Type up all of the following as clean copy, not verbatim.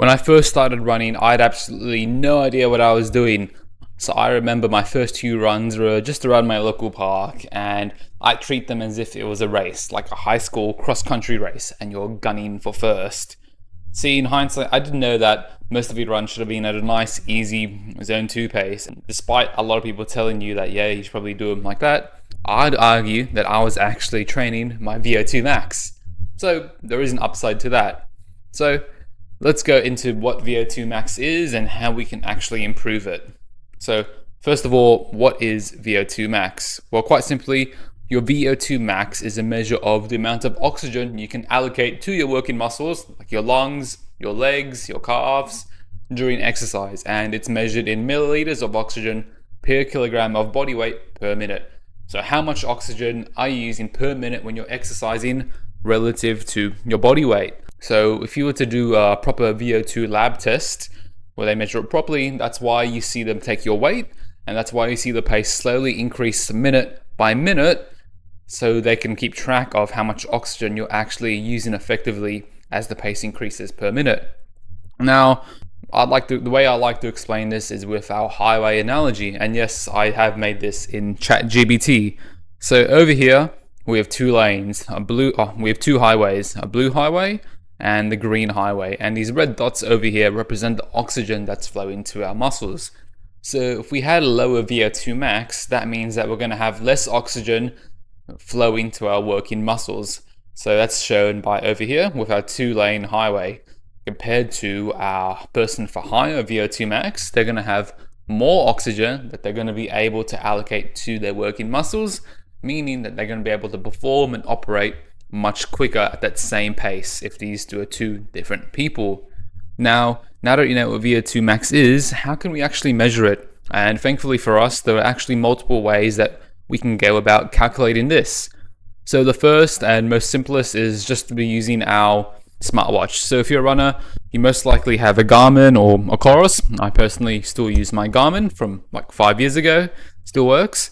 When I first started running, I had absolutely no idea what I was doing. So I remember my first few runs were just around my local park, and I treat them as if it was a race, like a high school cross-country race, and you're gunning for first. See, in hindsight, I didn't know that most of your runs should have been at a nice, easy zone 2 pace. And despite a lot of people telling you that, yeah, you should probably do them like that, I'd argue that I was actually training my V02 Max. So there is an upside to that. So let's go into what V02 Max is and how we can actually improve it. So first of all, what is V02 Max? Well, quite simply, your VO2 max is a measure of the amount of oxygen you can allocate to your working muscles, like your lungs, your legs, your calves, during exercise. And it's measured in milliliters of oxygen per kilogram of body weight per minute. So how much oxygen are you using per minute when you're exercising relative to your body weight? So if you were to do a proper VO2 lab test where they measure it properly, that's why you see them take your weight, and that's why you see the pace slowly increase minute by minute, so they can keep track of how much oxygen you're actually using effectively as the pace increases per minute. Now, the way I like to explain this is with our highway analogy, and yes, I have made this in ChatGPT. So over here, we have two lanes, we have two highways, a blue highway and the green highway, and these red dots over here represent the oxygen that's flowing to our muscles. So if we had a lower VO2 max, that means that we're going to have less oxygen flowing to our working muscles. So that's shown by over here with our 2-lane highway. Compared to our person for higher VO2 max, they're going to have more oxygen that they're going to be able to allocate to their working muscles, meaning that they're going to be able to perform and operate much quicker at that same pace if these two are two different people. Now that you know what VO2 max is, how can we actually measure it? And thankfully for us, there are actually multiple ways that we can go about calculating this. So the first and most simplest is just to be using our smartwatch. So if you're a runner, you most likely have a Garmin or a Chorus. I personally still use my Garmin from like 5 years ago, still works.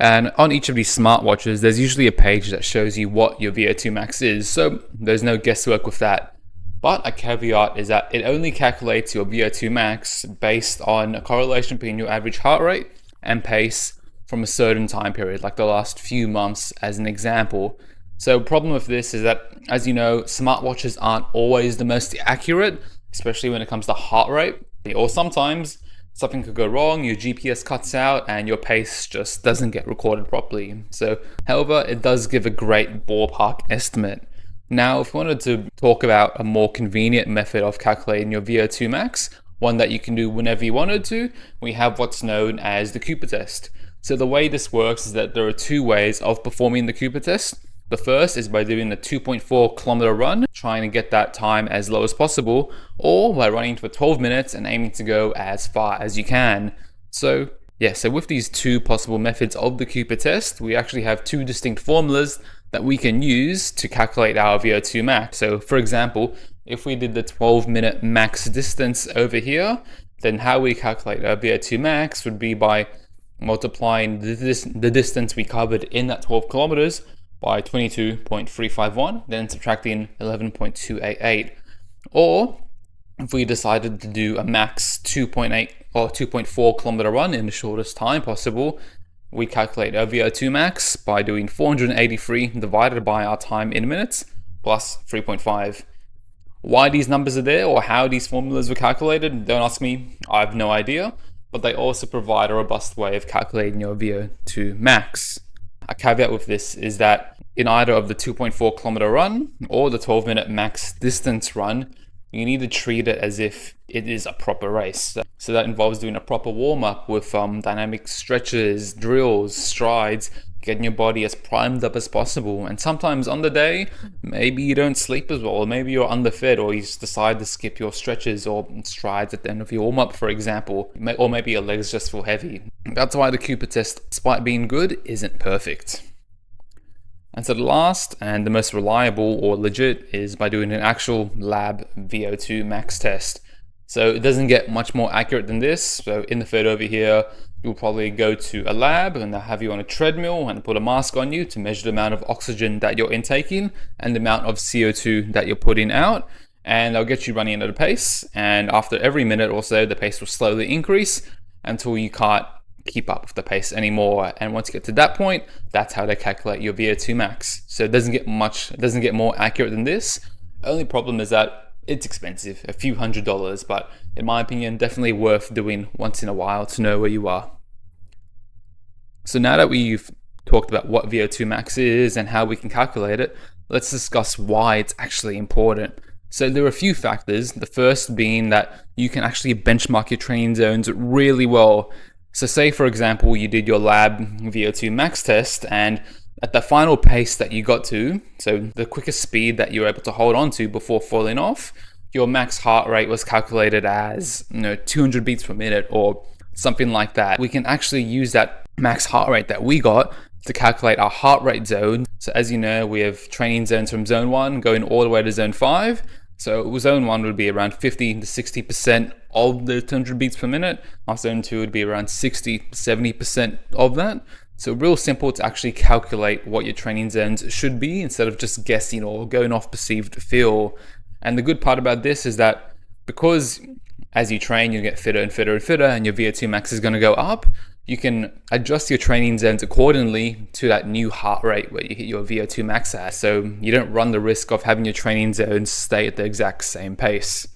And on each of these smartwatches, there's usually a page that shows you what your VO2 max is. So there's no guesswork with that. But a caveat is that it only calculates your VO2 max based on a correlation between your average heart rate and pace from a certain time period, like the last few months as an example. So the problem with this is that, as you know, smartwatches aren't always the most accurate, especially when it comes to heart rate, or sometimes something could go wrong, your GPS cuts out and your pace just doesn't get recorded properly. So, however, it does give a great ballpark estimate. Now, if we wanted to talk about a more convenient method of calculating your VO2 max, one that you can do whenever you wanted to, we have what's known as the Cooper test. So the way this works is that there are two ways of performing the Cooper test. The first is by doing a 2.4 kilometer run, trying to get that time as low as possible, or by running for 12 minutes and aiming to go as far as you can. So with these two possible methods of the Cooper test, we actually have two distinct formulas that we can use to calculate our VO2 max. So for example, if we did the 12-minute max distance over here, then how we calculate our VO2 max would be by multiplying the distance we covered in that 12 kilometers by 22.351, then subtracting 11.288. Or if we decided to do a max 2.8 or 2.4 kilometer run in the shortest time possible, we calculate our VO2 max by doing 483 divided by our time in minutes plus 3.5. Why these numbers are there or how these formulas were calculated, don't ask me, I have no idea, but they also provide a robust way of calculating your VO2 max. A caveat with this is that in either of the 2.4 kilometer run or the 12-minute max distance run, you need to treat it as if it is a proper race. So that involves doing a proper warm-up with dynamic stretches, drills, strides, getting your body as primed up as possible. And sometimes on the day, maybe you don't sleep as well, or maybe you're underfed, or you just decide to skip your stretches or strides at the end of your warm-up, for example, or maybe your legs just feel heavy. That's why the Cooper test, despite being good, isn't perfect. And so the last and the most reliable or legit is by doing an actual lab VO2 max test. So it doesn't get much more accurate than this. So in the photo over here, you'll probably go to a lab and they'll have you on a treadmill and put a mask on you to measure the amount of oxygen that you're intaking and the amount of CO2 that you're putting out. and they'll get you running at a pace. And after every minute or so, the pace will slowly increase until you can't keep up with the pace anymore. And once you get to that point, that's how they calculate your VO2 max. So it doesn't get more accurate than this. Only problem is that it's expensive, a few $100s, but in my opinion, definitely worth doing once in a while to know where you are. So now that we've talked about what VO2 max is and how we can calculate it, let's discuss why it's actually important. So there are a few factors. The first being that you can actually benchmark your training zones really well. So say, for example, you did your lab VO2 max test, and at the final pace that you got to, so the quickest speed that you were able to hold on to before falling off, your max heart rate was calculated as 200 beats per minute or something like that. We can actually use that max heart rate that we got to calculate our heart rate zone. So as you know, we have training zones from zone 1 going all the way to zone 5. So zone 1 would be around 50 to 60% of the 200 beats per minute. Our zone 2 would be around 60 to 70% of that. So real simple to actually calculate what your training zones should be instead of just guessing or going off perceived feel. And the good part about this is that because as you train, you get fitter and fitter and fitter, and your VO2 max is going to go up, you can adjust your training zones accordingly to that new heart rate where you hit your VO2 max at. So you don't run the risk of having your training zones stay at the exact same pace.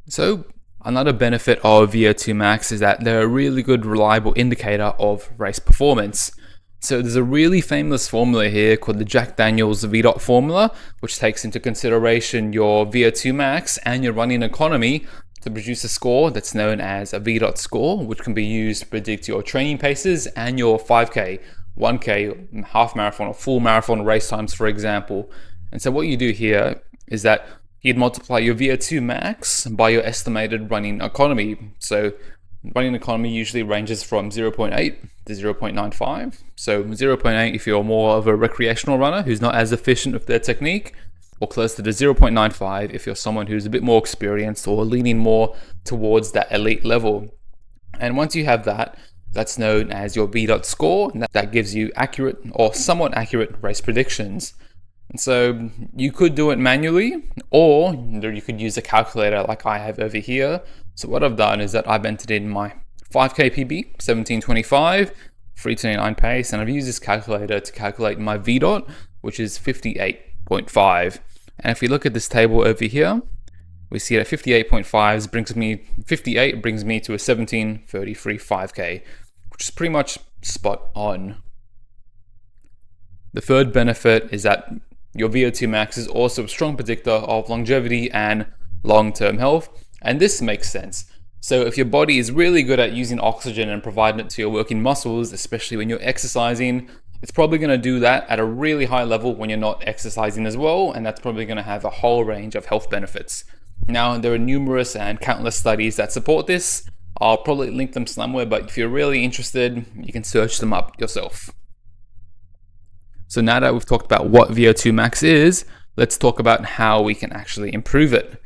So another benefit of VO2 max is that they're a really good, reliable indicator of race performance. So there's a really famous formula here called the Jack Daniels V formula, which takes into consideration your VO2 max and your running economy to produce a score that's known as a V score, which can be used to predict your training paces and your 5K, 1K, half marathon or full marathon race times, for example. And so what you do here is that you'd multiply your VO2 max by your estimated running economy. So running economy usually ranges from 0.8 to 0.95. So 0.8 if you're more of a recreational runner who's not as efficient with their technique, or closer to 0.95 if you're someone who's a bit more experienced or leaning more towards that elite level. And once you have that, that's known as your V score, and that gives you accurate or somewhat accurate race predictions. And so you could do it manually, or you could use a calculator like I have over here. So what I've done is that I've entered in my 5K PB, 1725, 329 pace, and I've used this calculator to calculate my V which is 58.5. And if we look at this table over here, we see that 58.5 brings me to a 1733 5K, which is pretty much spot on. The third benefit is that your VO2 max is also a strong predictor of longevity and long-term health, and this makes sense. So if your body is really good at using oxygen and providing it to your working muscles, especially when you're exercising, it's probably going to do that at a really high level when you're not exercising as well, and that's probably going to have a whole range of health benefits. Now, there are numerous and countless studies that support this. I'll probably link them somewhere, but if you're really interested, you can search them up yourself. So now that we've talked about what VO2 max is, let's talk about how we can actually improve it.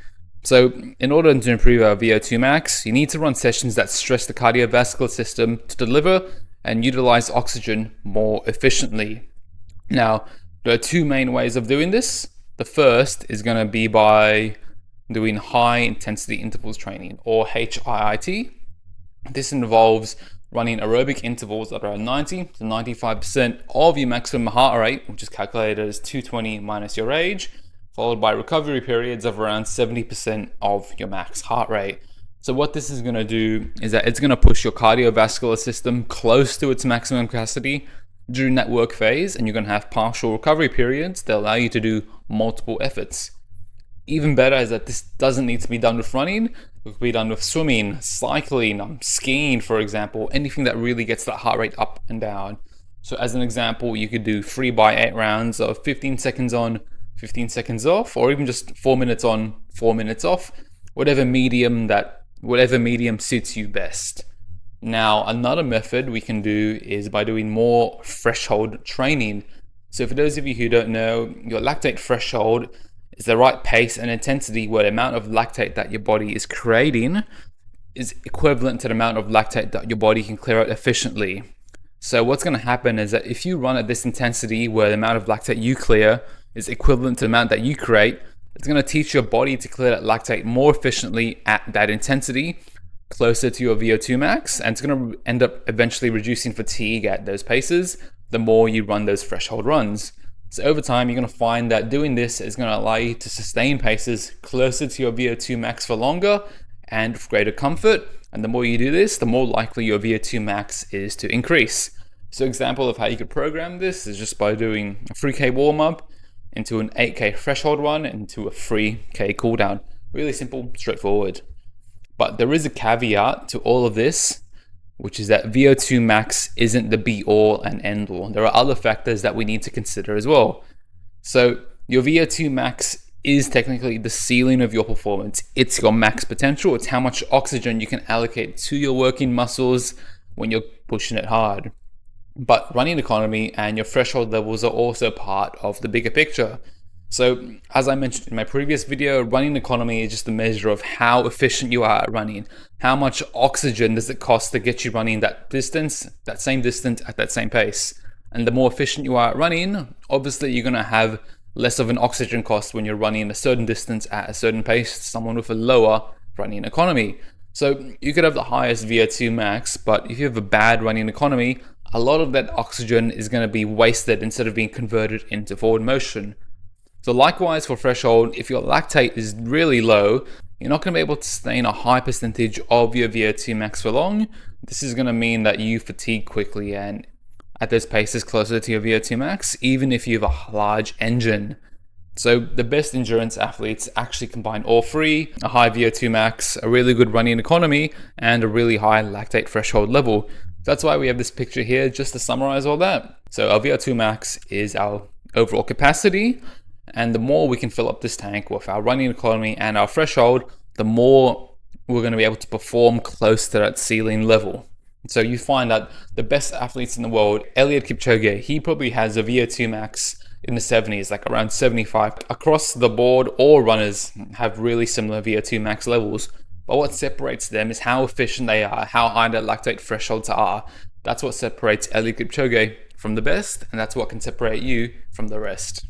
So in order to improve our VO2 max, you need to run sessions that stress the cardiovascular system to deliver and utilize oxygen more efficiently. Now, there are two main ways of doing this. The first is going to be by doing high intensity intervals training, or HIIT. This involves running aerobic intervals at around 90 to 95% of your maximum heart rate, which is calculated as 220 minus your age, followed by recovery periods of around 70% of your max heart rate. So what this is going to do is that it's going to push your cardiovascular system close to its maximum capacity during that work phase, and you're going to have partial recovery periods that allow you to do multiple efforts. Even better is that this doesn't need to be done with running. It could be done with swimming, cycling, skiing, for example, anything that really gets that heart rate up and down. So as an example, you could do 3x8 rounds of 15 seconds on, 15 seconds off, or even just 4 minutes on, 4 minutes off, whatever medium suits you best. Now, another method we can do is by doing more threshold training. So for those of you who don't know, your lactate threshold is the right pace and intensity where the amount of lactate that your body is creating is equivalent to the amount of lactate that your body can clear out efficiently. So what's going to happen is that if you run at this intensity where the amount of lactate you clear is equivalent to the amount that you create, It's going to teach your body to clear that lactate more efficiently at that intensity, closer to your VO2 max, and it's going to end up eventually reducing fatigue at those paces the more you run those threshold runs. So over time, you're going to find that doing this is going to allow you to sustain paces closer to your VO2 max for longer and with greater comfort. And the more you do this, the more likely your VO2 max is to increase. So example of how you could program this is just by doing a 3K warm-up into an 8K threshold run into a 3K cooldown. Really simple, straightforward. But there is a caveat to all of this, which is that VO2 max isn't the be-all and end-all. There are other factors that we need to consider as well. So your VO2 max is technically the ceiling of your performance. It's your max potential. It's how much oxygen you can allocate to your working muscles when you're pushing it hard. But running economy and your threshold levels are also part of the bigger picture. So as I mentioned in my previous video, running economy is just a measure of how efficient you are at running. How much oxygen does it cost to get you running that distance, that same distance at that same pace? And the more efficient you are at running, obviously you're going to have less of an oxygen cost when you're running a certain distance at a certain pace, someone with a lower running economy. So you could have the highest VO2 max, but if you have a bad running economy, a lot of that oxygen is going to be wasted instead of being converted into forward motion. So likewise for threshold, if your lactate is really low, you're not going to be able to sustain a high percentage of your VO2 max for long. This is going to mean that you fatigue quickly and at those paces closer to your VO2 max, even if you have a large engine. So the best endurance athletes actually combine all three: a high VO2 max, a really good running economy, and a really high lactate threshold level. That's why we have this picture here just to summarize all that. So our VO2 max is our overall capacity, and the more we can fill up this tank with our running economy and our threshold, the more we're going to be able to perform close to that ceiling level. So you find that the best athletes in the world, Eliud Kipchoge, he probably has a VO2 max in the 70s, like around 75. Across the board, all runners have really similar VO2 max levels. But what separates them is how efficient they are, how high their lactate thresholds are. That's what separates Eliud Kipchoge from the best, and that's what can separate you from the rest.